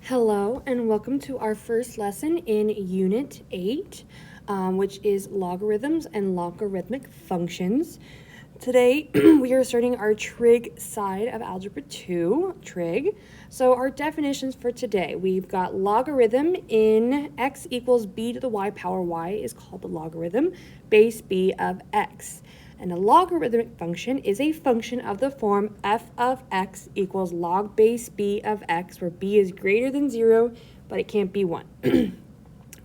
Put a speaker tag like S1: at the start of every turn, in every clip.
S1: Hello and welcome to our first lesson in Unit 8, which is Logarithms and Logarithmic Functions. Today we are starting our trig side of Algebra 2, trig. So our definitions for today, we've got logarithm in x equals b to the y power y is called the logarithm, base b of x. And a logarithmic function is a function of the form f of x equals log base b of x, where b is greater than 0, but it can't be 1.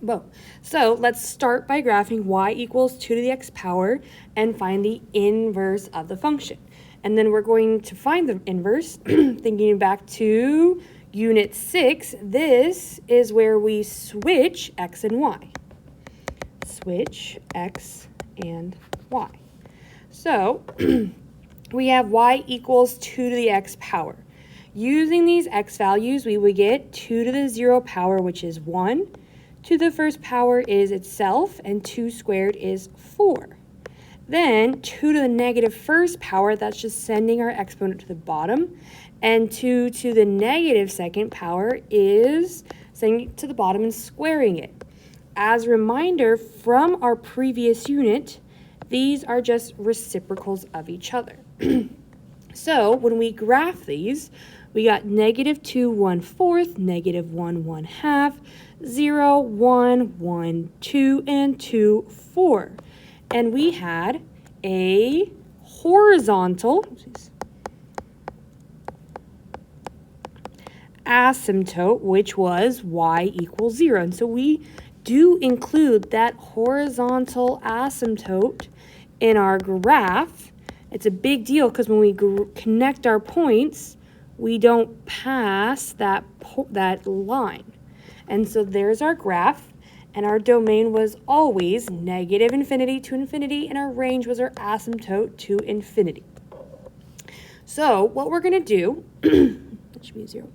S1: Well, so let's start by graphing y equals 2 to the x power and find the inverse of the function. And then we're going to find the inverse, thinking back to Unit 6, this is where we switch x and y. Switch x and y. So we have y equals 2 to the x power. Using these x values, we would get 2 to the 0 power, which is 1. 2 to the first power is itself, and 2 squared is 4. Then 2 to the negative first power, that's just sending our exponent to the bottom. And 2 to the negative second power is sending it to the bottom and squaring it. As a reminder from our previous unit, these are just reciprocals of each other. So when we graph these, we got negative 2, 1/4, negative 1, 1/2, 0, 1, 1, 2, and 2, 4. And we had a horizontal asymptote, which was y equals 0. And so we do include that horizontal asymptote in our graph. It's a big deal because when we connect our points, we don't pass that line. And so there's our graph, and our domain was always negative infinity to infinity, and our range was our asymptote to infinity. So what we're going to do, that should be 0,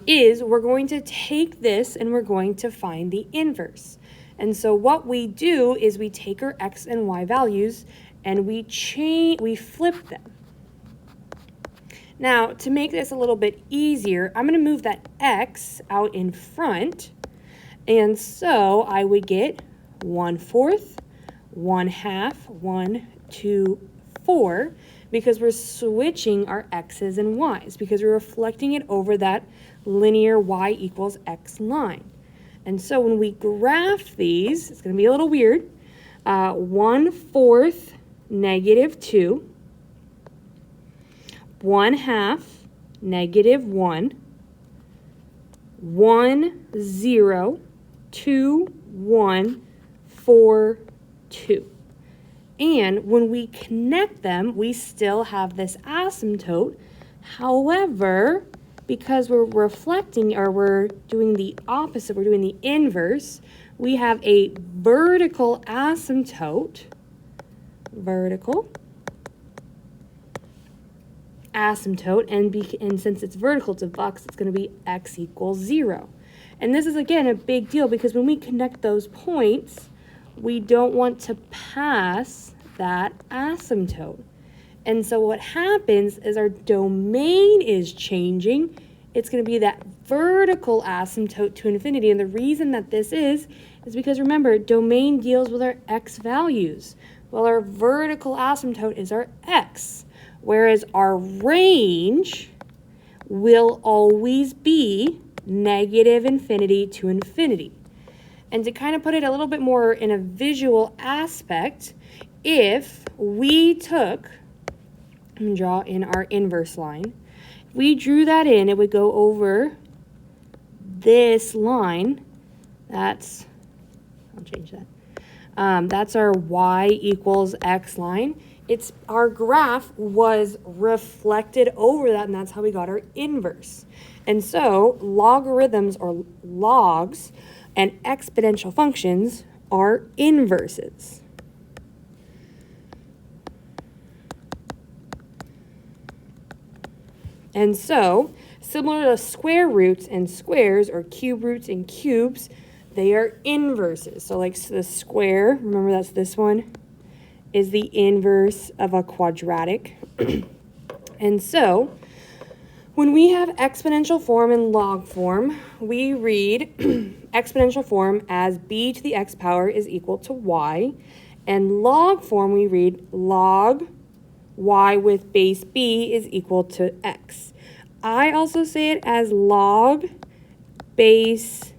S1: is we're going to take this and we're going to find the inverse. And so what we do is we take our x and y values and we flip them. Now, to make this a little bit easier, I'm going to move that x out in front. And so I would get 1/4, 1/2, 1, 2, 4, because we're switching our x's and y's, because we're reflecting it over that linear y equals x line. And so when we graph these, it's going to be a little weird. 1/4, negative 2. 1/2, negative 1. 1, 0. 2, 1, 4, 2. And when we connect them, we still have this asymptote. However, because we're reflecting, or we're doing the opposite, we're doing the inverse, we have a vertical asymptote, and since it's vertical, it's a box, it's going to be x equals 0. And this is, again, a big deal because when we connect those points, we don't want to pass that asymptote. And so what happens is our domain is changing. It's going to be that vertical asymptote to infinity. And the reason that this is because, remember, domain deals with our x values. Well, our vertical asymptote is our x, whereas our range will always be negative infinity to infinity. And to kind of put it a little bit more in a visual aspect, if we took, I'm going to draw in our inverse line. If we drew that in, it would go over this line. I'll change that. That's our y equals x line. Our graph was reflected over that, and that's how we got our inverse. And so logarithms, or logs, and exponential functions are inverses. And so, similar to square roots and squares, or cube roots and cubes, they are inverses. So like the square, remember that's this one, is the inverse of a quadratic. And so When we have exponential form and log form, we read exponential form as b to the x power is equal to y, and log form we read log y with base b is equal to x. I also say it as log base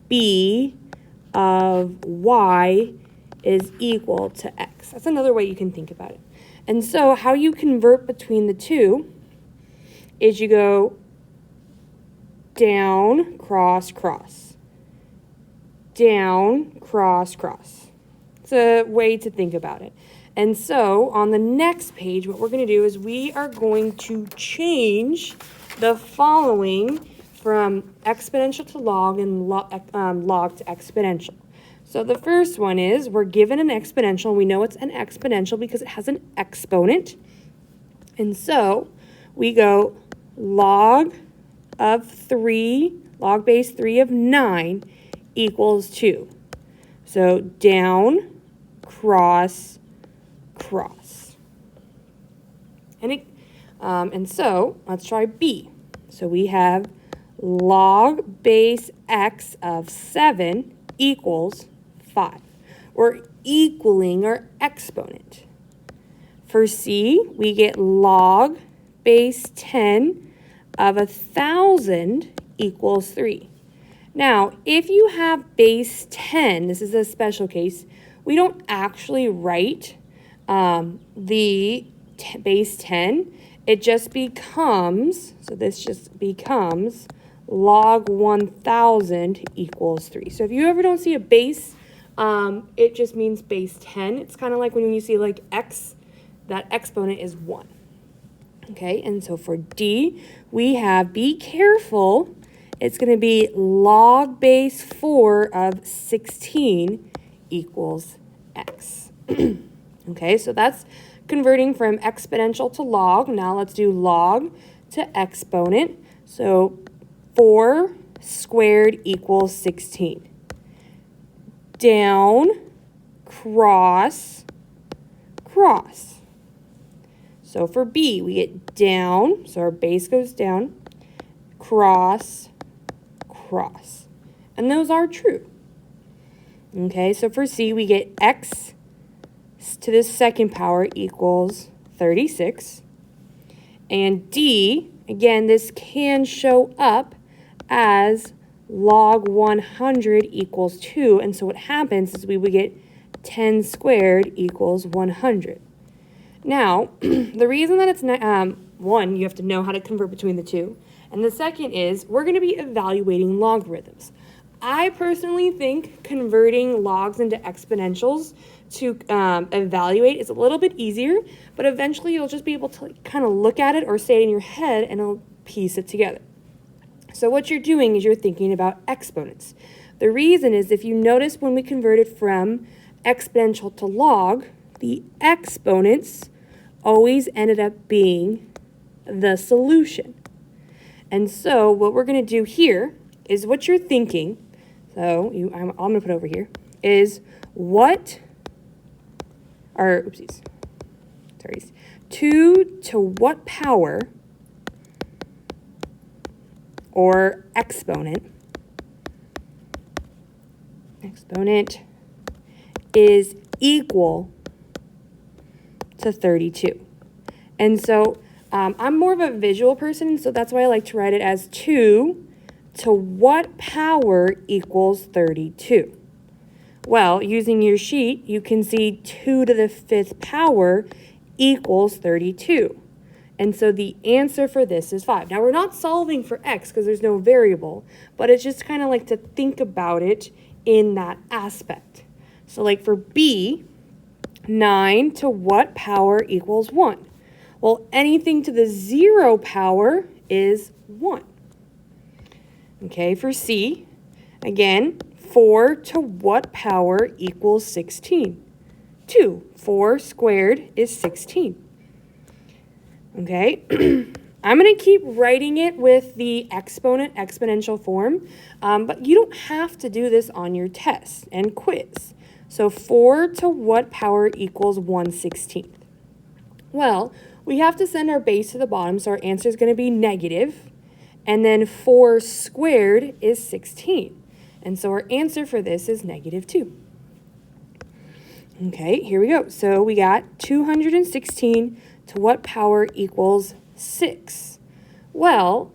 S1: b of y is equal to x. That's another way you can think about it. And so how you convert between the two is you go down, cross, cross. Down, cross, cross. It's a way to think about it. And so on the next page, what we're going to do is we are going to change the following from exponential to log and log to exponential. So the first one is we're given an exponential. We know it's an exponential because it has an exponent. And so we go log of 3, log base 3 of 9 equals 2. So down, cross, cross. And so let's try B. So we have log base x of 7 equals 5. We're equaling our exponent. For C, we get log base 10 of 1,000 equals 3. Now, if you have base 10, this is a special case, we don't actually write the base 10. It just becomes, so this just becomes log 1,000 equals 3. So if you ever don't see a base, it just means base 10. It's kind of like when you see like x, that exponent is 1. Okay, and so for D, we have, be careful, it's going to be log base 4 of 16 equals x. Okay, so that's converting from exponential to log. Now let's do log to exponent. So 4 squared equals 16. Down, cross, cross. So for B, we get down, so our base goes down, cross, cross. And those are true. Okay, so for C, we get x to the second power equals 36. And D, again, this can show up as log 100 equals 2. And so what happens is we would get 10 squared equals 100. Now, the reason that it's one, you have to know how to convert between the two. And the second is we're going to be evaluating logarithms. I personally think converting logs into exponentials to evaluate is a little bit easier, but eventually you'll just be able to kind of look at it or say it in your head and it'll piece it together. So what you're doing is you're thinking about exponents. The reason is if you notice when we converted from exponential to log, the exponents always ended up being the solution. And so what we're going to do here is what you're thinking, so I'm going to put over here, is what, or oopsies, sorry, 2 to what power, or exponent is equal to 32. And so I'm more of a visual person, so that's why I like to write it as 2 to what power equals 32. Well, using your sheet, you can see 2 to the 5th power equals 32. And so the answer for this is 5. Now, we're not solving for x because there's no variable, but it's just kind of like to think about it in that aspect. So like for B, 9 to what power equals 1? Well, anything to the 0 power is 1. Okay, for C, again, 4 to what power equals 16? 2. 4 squared is 16. Okay, I'm going to keep writing it with the exponential form, but you don't have to do this on your test and quiz. So 4 to what power equals 1/16? Well, we have to send our base to the bottom, so our answer is going to be negative. And then 4 squared is 16. And so our answer for this is negative 2. Okay, here we go. So we got 216 to what power equals 6? Well,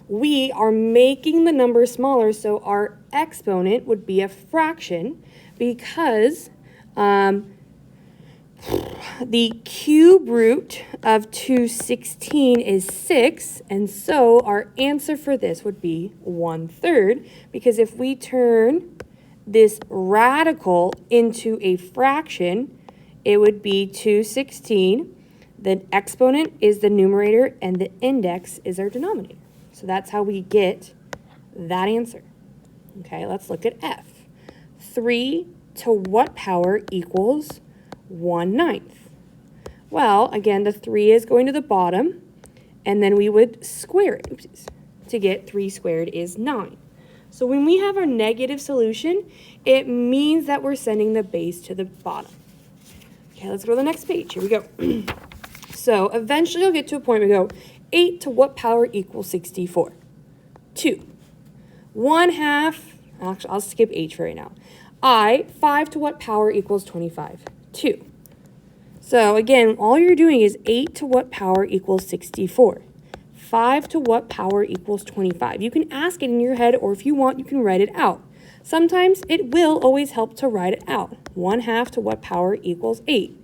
S1: we are making the number smaller, so our exponent would be a fraction because the cube root of 216 is 6, and so our answer for this would be 1/3, because if we turn this radical into a fraction, it would be 216. The exponent is the numerator, and the index is our denominator. So that's how we get that answer. Okay, let's look at F. 3 to what power equals 1/9? Well, again, the 3 is going to the bottom, and then we would square it. Oopsies. To get 3 squared is 9. So when we have our negative solution, it means that we're sending the base to the bottom. Okay, let's go to the next page. Here we go. So eventually you'll get to a point where we go, 8 to what power equals 64? 2. 1/2, actually, I'll skip H for right now. 5 to what power equals 25? 2. So again, all you're doing is 8 to what power equals 64? 5 to what power equals 25? You can ask it in your head, or if you want, you can write it out. Sometimes it will always help to write it out. 1/2 to what power equals 8?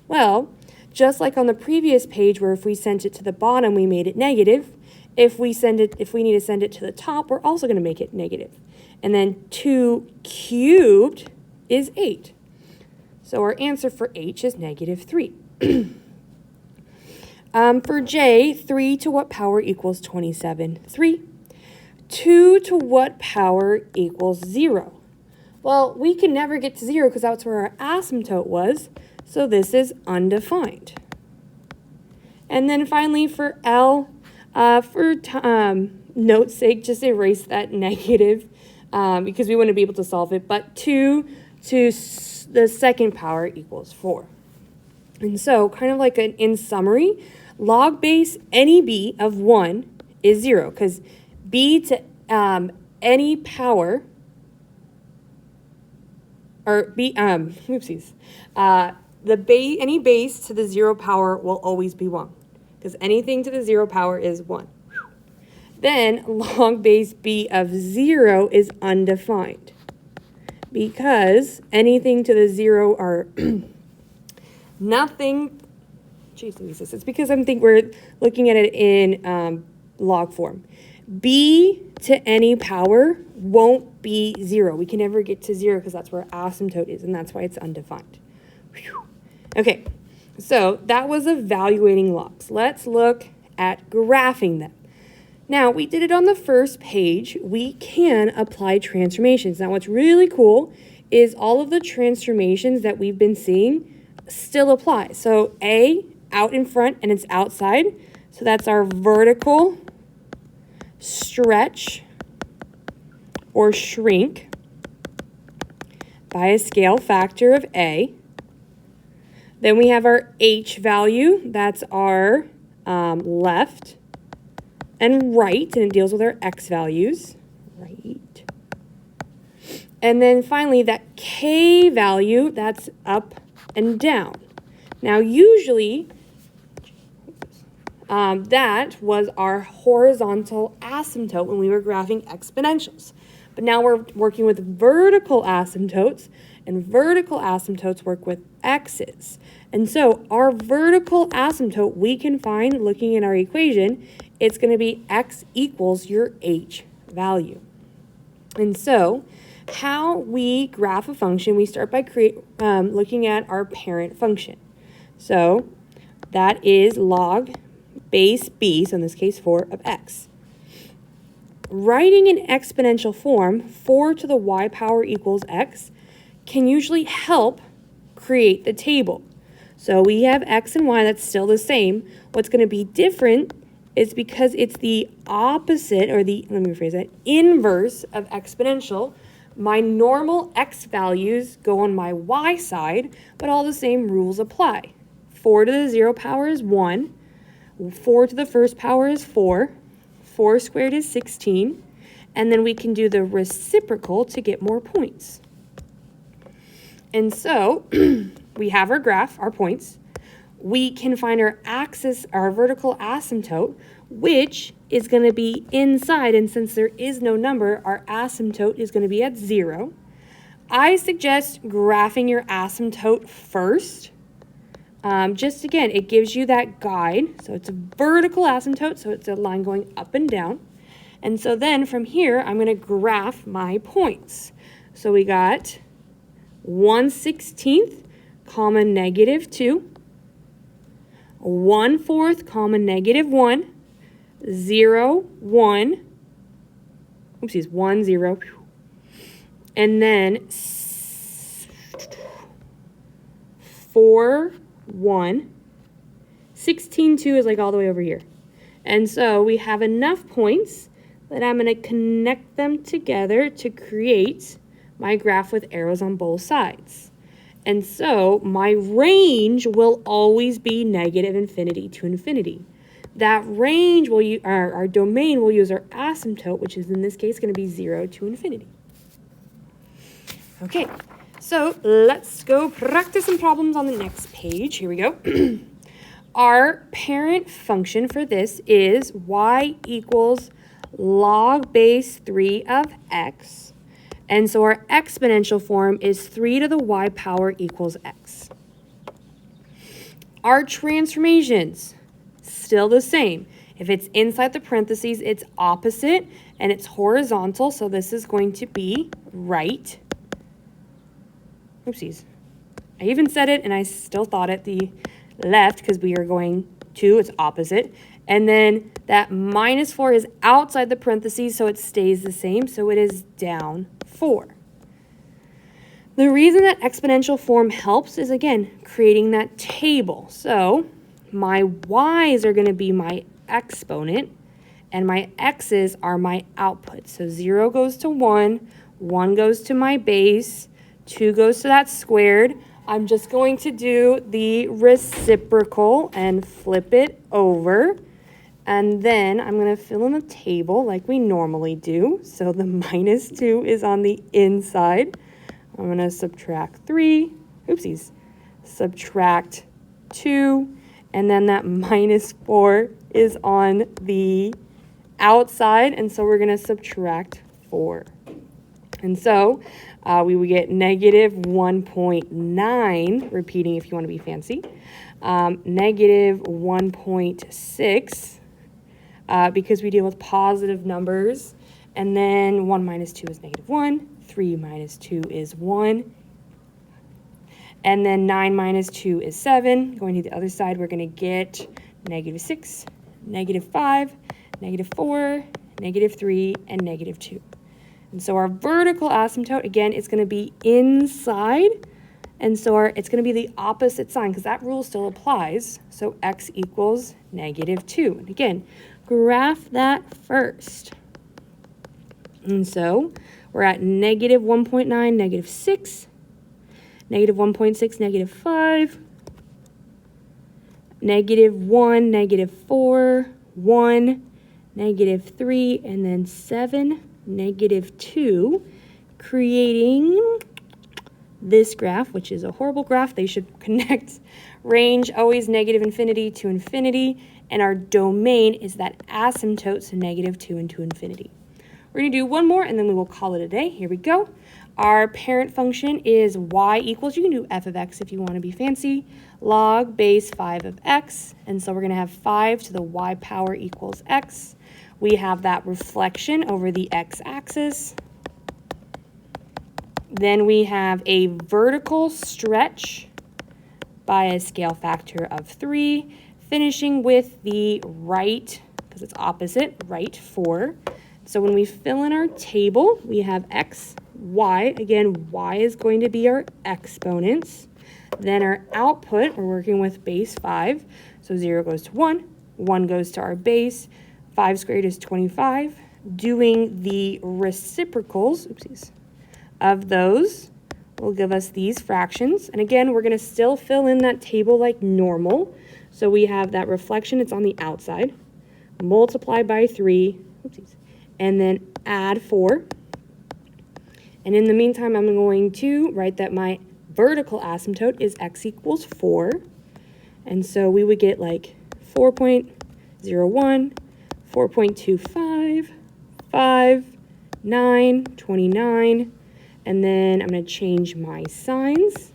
S1: Well, just like on the previous page where if we sent it to the bottom, we made it negative. If we need to send it to the top, we're also going to make it negative. And then 2 cubed is 8. So our answer for H is negative 3. For J, 3 to what power equals 27? 3. 2 to what power equals 0? Well, we can never get to 0 because that's where our asymptote was, so this is undefined. And then finally for L, for note's sake, just erase that negative because we wouldn't be able to solve it, but 2 to the second power equals 4. And so, kind of like in summary, log base any b of 1 is 0, because b to any power, or b, oopsies, any base to the 0 power will always be 1, because anything to the 0 power is 1. Then log base b of 0 is undefined, because anything to the 0 are nothing. Jeez Louise, it's because we're looking at it in log form. B to any power won't be 0. We can never get to 0 because that's where asymptote is, and that's why it's undefined. Whew. Okay, so that was evaluating logs. Let's look at graphing them. Now, we did it on the first page. We can apply transformations. Now, what's really cool is all of the transformations that we've been seeing still apply. So A, out in front, and it's outside. So that's our vertical stretch or shrink by a scale factor of A. Then we have our H value. That's our left and right, and it deals with our X values. Right. And then finally, that K value, that's up and down. Now, usually, that was our horizontal asymptote when we were graphing exponentials. But now we're working with vertical asymptotes, and vertical asymptotes work with x's. And so our vertical asymptote we can find looking at our equation, it's going to be x equals your h value. And so how we graph a function, we start by looking at our parent function. So that is log base b, so in this case 4 of x. Writing in exponential form, 4 to the y power equals x, can usually help create the table. So we have x and y, that's still the same. What's going to be different is because it's the opposite, or the, let me rephrase that, inverse of exponential. My normal x values go on my y side, but all the same rules apply. 4 to the 0 power is 1. 4 to the first power is 4. 4 squared is 16. And then we can do the reciprocal to get more points. And so we have our graph, our points. We can find our axis, our vertical asymptote, which is going to be inside. And since there is no number, our asymptote is going to be at 0. I suggest graphing your asymptote first. Just again, it gives you that guide. So it's a vertical asymptote, so it's a line going up and down. And so then from here, I'm going to graph my points. So we got 1/16, comma, -2. 1/4, comma, -1. 0, 1. Oopsies, 1, 0. And then 4, 1. 16, 2 is like all the way over here. And so we have enough points that I'm going to connect them together to create my graph with arrows on both sides. And so my range will always be -infinity to infinity. That range will use, our domain will use our asymptote, which is in this case going to be 0 to infinity. Okay, so let's go practice some problems on the next page. Here we go. Our parent function for this is y equals log base 3 of x. And so our exponential form is 3 to the y power equals x. Our transformations, still the same. If it's inside the parentheses, it's opposite and it's horizontal. So this is going to be right. Oopsies. I even said it and I still thought it the left because we are going to, it's opposite. And then that -4 is outside the parentheses, so it stays the same. So it is down 4. The reason that exponential form helps is, again, creating that table. So my y's are going to be my exponent, and my x's are my output. So 0 goes to 1, 1 goes to my base, 2 goes to that squared. I'm just going to do the reciprocal and flip it over. And then I'm going to fill in the table like we normally do. So the -2 is on the inside. I'm going to subtract 3. Oopsies. Subtract 2. And then that -4 is on the outside. And so we're going to subtract 4. And so we would get -1.9, repeating if you want to be fancy, -1.6, because we deal with positive numbers. And then 1 minus 2 is -1, 3 minus 2 is 1, and then 9 minus 2 is 7. Going to the other side, we're going to get -6, -5, -4, -3, and -2. And so our vertical asymptote, again, is going to be inside. And so it's going to be the opposite sign because that rule still applies. So x equals -2. And again, graph that first. And so we're at -1.9, -6, -1.6, -5, -1, -4, 1, -3, and then 7, -2, creating this graph, which is a horrible graph. They should connect. Range always -infinity to infinity, and our domain is that asymptote, so -2 and to infinity. We're going to do one more, and then we will call it a day. Here we go. Our parent function is y equals, you can do f of x if you want to be fancy, log base 5 of x, and so we're going to have 5 to the y power equals x. We have that reflection over the x-axis. Then we have a vertical stretch by a scale factor of 3, finishing with the right, because it's opposite, right 4. So when we fill in our table, we have x, y. Again, y is going to be our exponents. Then our output, we're working with base 5. So 0 goes to 1, 1 goes to our base, 5 squared is 25. Doing the reciprocals, oopsies, of those, will give us these fractions. And again, we're going to still fill in that table like normal. So we have that reflection, it's on the outside, multiply by 3, oopsies, and then add 4. And in the meantime, I'm going to write that my vertical asymptote is x equals 4. And so we would get like 4.01, 4.25, 5, 9, 29, and then I'm going to change my signs,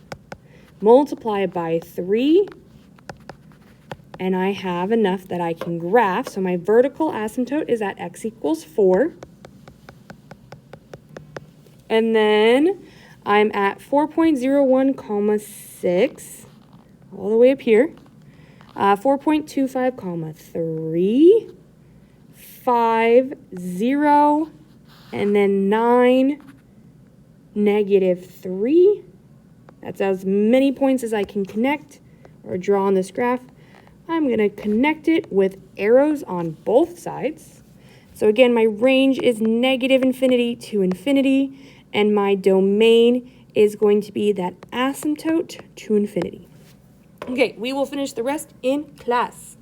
S1: multiply it by 3, and I have enough that I can graph. So my vertical asymptote is at x equals 4. And then I'm at 4.01 comma 6, all the way up here. 4.25 comma 3, 5, 0, and then 9, negative 3. That's as many points as I can connect or draw on this graph. I'm going to connect it with arrows on both sides. So again, my range is negative infinity to infinity, and my domain is going to be that asymptote to infinity. Okay, we will finish the rest in class.